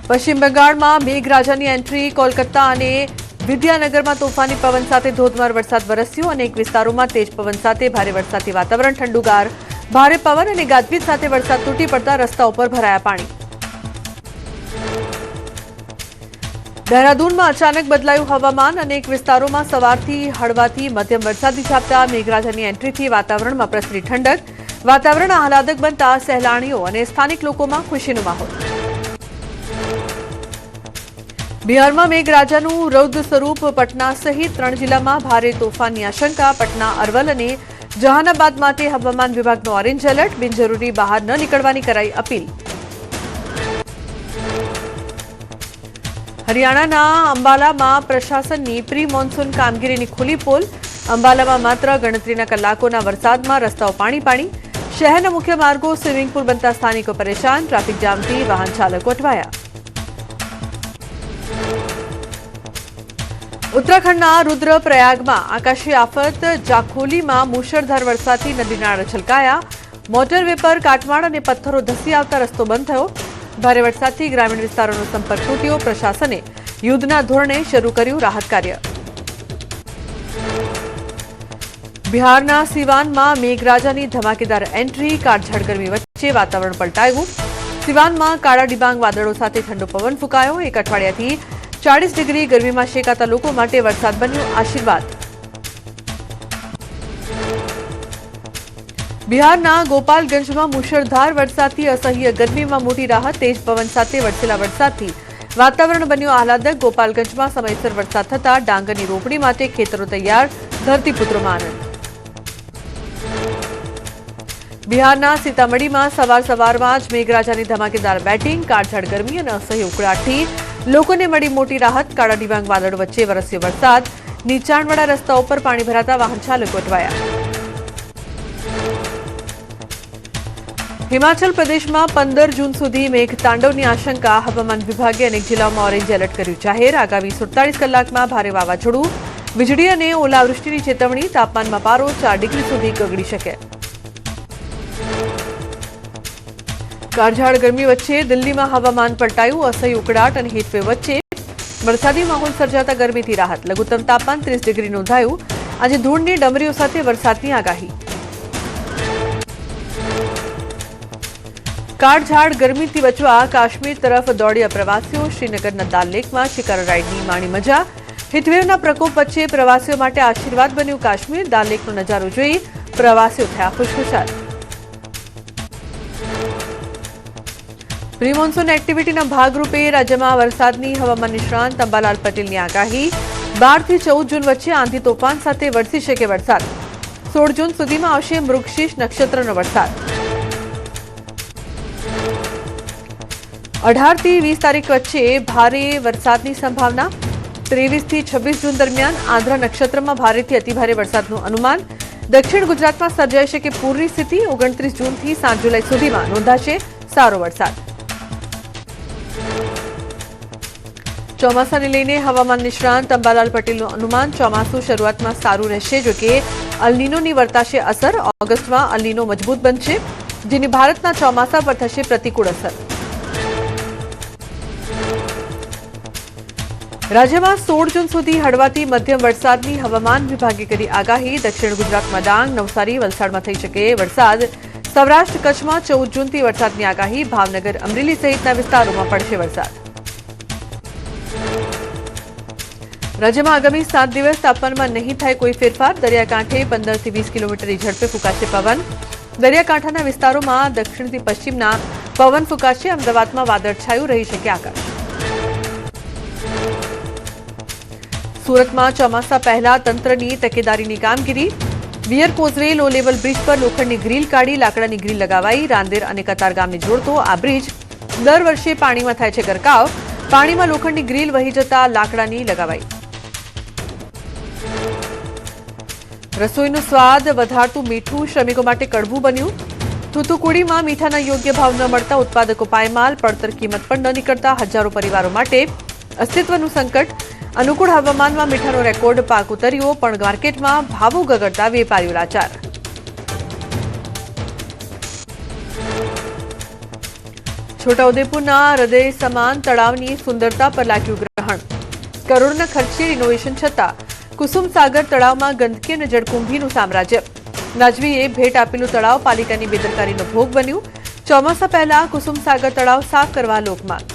પશ્ચિમ બંગાળમાં મેઘરાજાની એન્ટ્રી. કોલકાતા અને વિદ્યાનગરમાં તોફાની પવન સાથે ધોધમાર વરસાદ વરસ્યો. અનેક વિસ્તારોમાં તેજ પવન સાથે ભારે વરસાદથી વાતાવરણ ઠંડુગાર. ભારે પવન અને ગાજવીજ સાથે વરસાદ તૂટી પડતા રસ્તાઓ પર ભરાયા પાણી. દહેરાદૂનમાં અચાનક બદલાયું હવામાન. અનેક વિસ્તારોમાં સવારથી હળવાથી મધ્યમ વરસાદી ઝાપટા. મેઘરાજાની એન્ટ્રીથી વાતાવરણમાં પ્રસરી ઠંડક. વાતાવરણ આહલાદક બનતા સહેલાણીઓ અને સ્થાનિક લોકોમાં ખુશીનો માહોલ. બિહારમાં મેઘરાજાનું રૌદ્ર સ્વરૂપ. પટના સહિત 3 જિલ્લામાં ભારે તોફાનની આશંકા. પટના, અરવલ અને જહાનાબાદ માટે હવામાન વિભાગનો ઓરેન્જ એલર્ટ. બિનજરૂરી બહાર ન નીકળવાની કરાઈ અપીલ. હરિયાણાના અંબાલામાં પ્રશાસનની પ્રી મોન્સૂન કામગીરીની ખુલ્લી પોલ. અંબાલામાં માત્ર ગણતરીના કલાકોના વરસાદમાં રસ્તાઓ પાણી. શહેરના મુખ્ય માર્ગો સ્વિમિંગ પુલ બનતા સ્થાનિકો પરેશાન. ટ્રાફિક જામથી વાહન ચાલકો અટવાયા. ઉત્તરાખંડના રુદ્રપ્રયાગમાં આકાશી આફત. જાખોલીમાં મુશળધાર વરસાદથી નદી નાળા છલકાયા. મોટરવે પર કાટમાળ અને પથ્થરો ધસી આવતા રસ્તો બંધ થયો. ભારે વરસાદથી ગ્રામીણ વિસ્તારોનો સંપર્ક તૂટ્યો. પ્રશાસને યુદ્ધના ધોરણે શરૂ કર્યું રાહત કાર્ય. બિહારના સિવાનમાં મેઘરાજાની ધમાકેદાર એન્ટ્રી. કાળઝાળ ગરમી વચ્ચે વાતાવરણ પલટાયું. સિવાનમાં કાળા ડિબાંગ વાદળો સાથે ઠંડો પવન ફૂંકાયો. એક અઠવાડિયાથી 40 ડિગ્રી ગરમીમાં શેકાતા લોકો માટે વરસાદ બન્યો આશીર્વાદ. બિહારના ગોપાલગંજમાં મુશળધાર વરસાદથી અસહ્ય ગરમીમાં મોટી રાહત. તેજ પવન સાથે વરસેલા વરસાદથી વાતાવરણ બન્યું આહલાદક. ગોપાલગંજમાં સમયસર વરસાદ થતા ડાંગરની રોપણી માટે ખેતરો તૈયાર. ધરતીપુત્રોમાં આનંદ. બિહારના સીતામઢીમાં સવારમાં જ મેઘરાજાની ધમાકેદાર બેટિંગ. કાળઝાળ ગરમી અને અસહ્ય ઉકળાટથી લોકોને મળી મોટી રાહત. કાળા ડિબાંગ વાદળો વચ્ચે વરસ્યો વરસાદ. નીચાણવાળા રસ્તાઓ પર પાણી ભરાતા વાહન ચાલકો અટવાયા. હિમાચલ પ્રદેશમાં 15 જૂન સુધી મેઘતાંડવની આશંકા. હવામાન વિભાગે અનેક જિલ્લાઓમાં ઓરેન્જ એલર્ટ કર્યું જાહેર. આગામી 47 કલાકમાં ભારે વાવાઝોડું, વીજળી અને ઓલાવૃષ્ટિની ચેતવણી. તાપમાનમાં પારો 4 ડિગ્રી સુધી ગગડી શકે. કાળઝાળ ગરમી વચ્ચે દિલ્હીમાં હવામાન પલટાયું. અસહ્ય ઉકળાટ અને હીટવેવ વચ્ચે વરસાદી માહોલ સર્જાતા ગરમીથી રાહત. લઘુત્તમ તાપમાન 30 ડિગ્રી નોંધાયું. આજે ધૂળની ડમરીઓ સાથે વરસાદની આગાહી. કાળઝાળ ગરમીથી બચવા કાશ્મીર તરફ દોડ્યા પ્રવાસીઓ. શ્રીનગરના દાલ લેકમાં શિકારા રાઇડની માણી મજા. હીટવેવના પ્રકોપ વચ્ચે પ્રવાસીઓ માટે આશીર્વાદ બન્યું કાશ્મીર. દાલ લેકનો નજારો જોઈ પ્રવાસીઓ થયા ખુશખુશાલ. પ્રી મોન્સૂન એક્ટિવિટીના ભાગરૂપે રાજ્યમાં વરસાદની હવામાન નિષ્ણાંત અંબાલાલ પટેલની આગાહી. 12 થી 14 જૂન વચ્ચે આંધી તોફાન સાથે વરસી શકે વરસાદ. 16 જૂન સુધીમાં આવશે મૃગશીર્ષ નક્ષત્રનો વરસાદ. 18 થી 20 તારીખ વચ્ચે ભારે વરસાદની સંભાવના. 23 થી 26 જૂન દરમિયાન આંધ્રા નક્ષત્રમાં ભારેથી અતિભારે વરસાદનું અનુમાન. દક્ષિણ ગુજરાતમાં સર્જાઈ શકે પૂરની સ્થિતિ. 29 જૂનથી 7 જુલાઈ સુધીમાં નોંધાશે સારો વરસાદ. ચોમાસાને લઈને હવામાન નિષ્ણાંત અંબાલાલ પટેલનું અનુમાન. ચોમાસું શરૂઆતમાં સારું રહેશે, જોકે અલનીનોની વર્તાશે અસર. ઓગસ્ટમાં અલનીનો મજબૂત બનશે, જેની ભારતના ચોમાસા પર થશે પ્રતિકૂળ અસર. રાજ્યમાં 16 જૂન સુધી હળવાથી મધ્યમ વરસાદની હવામાન વિભાગે કરી આગાહી. દક્ષિણ ગુજરાતમાં ડાંગ, નવસારી, વલસાડમાં થઈ શકે વરસાદ. સૌરાષ્ટ્ર કચ્છમાં 14 જૂનથી વરસાદની આગાહી. ભાવનગર, અમરેલી સહિતના વિસ્તારોમાં પડશે વરસાદ. રાજ્યમાં આગામી 7 દિવસ તાપમાનમાં નહીં થાય કોઈ ફેરફાર. દરિયાકાંઠે 15 થી 20 કિલોમીટરની ઝડપે ફૂંકાશે પવન. દરિયાકાંઠાના વિસ્તારોમાં દક્ષિણથી પશ્ચિમના પવન ફૂંકાશે. અમદાવાદમાં વાદળછાયું રહી શકે આકાશ. સુરતમાં ચોમાસા પહેલા તંત્રની તકેદારીની કામગીરી. Weir causeway low level bridge પર લોખંડની ગ્રીલ કાઢી લાકડાની ગ્રીલ લગાવાઈ. રાંદેર અને કતારગામને જોડતો આ બ્રિજ દર વર્ષે પાણીમાં થાય છે ગરકાવ. પાણીમાં લોખંડની ગ્રીલ વહી જતા લાકડાની લગાવાઈ. રસોઈનો સ્વાદ વધારતું મીઠું શ્રમિકો માટે કડવું બન્યું. થૂથુકુડીમાં મીઠાના યોગ્ય ભાવ ન મળતા ઉત્પાદકો પાયમાલ. પડતર કિંમત પણ ન નીકળતા હજારો પરિવારો માટે અસ્તિત્વનું સંકટ. અનુકૂળ હવામાનમાં મીઠાનો રેકોર્ડ પાક ઉતર્યો, પણ માર્કેટમાં ભાવો ગગડતા વેપારીઓ લાચાર. છોટાઉદેપુરના હૃદય સમાન તળાવની સુંદરતા પર લાગ્યું ગ્રહણ. કરોડના ખર્ચે રિનોવેશન છતાં કુસુમ સાગર તળાવમાં ગંદકી અને જળકુંભીનું સામ્રાજ્ય. નાજવીએ ભેટ આપેલું તળાવ પાલિકાની બેદરકારીનો ભોગ બન્યું. ચોમાસા પહેલા કુસુમ સાગર તળાવ સાફ કરવા લોકમાંગ.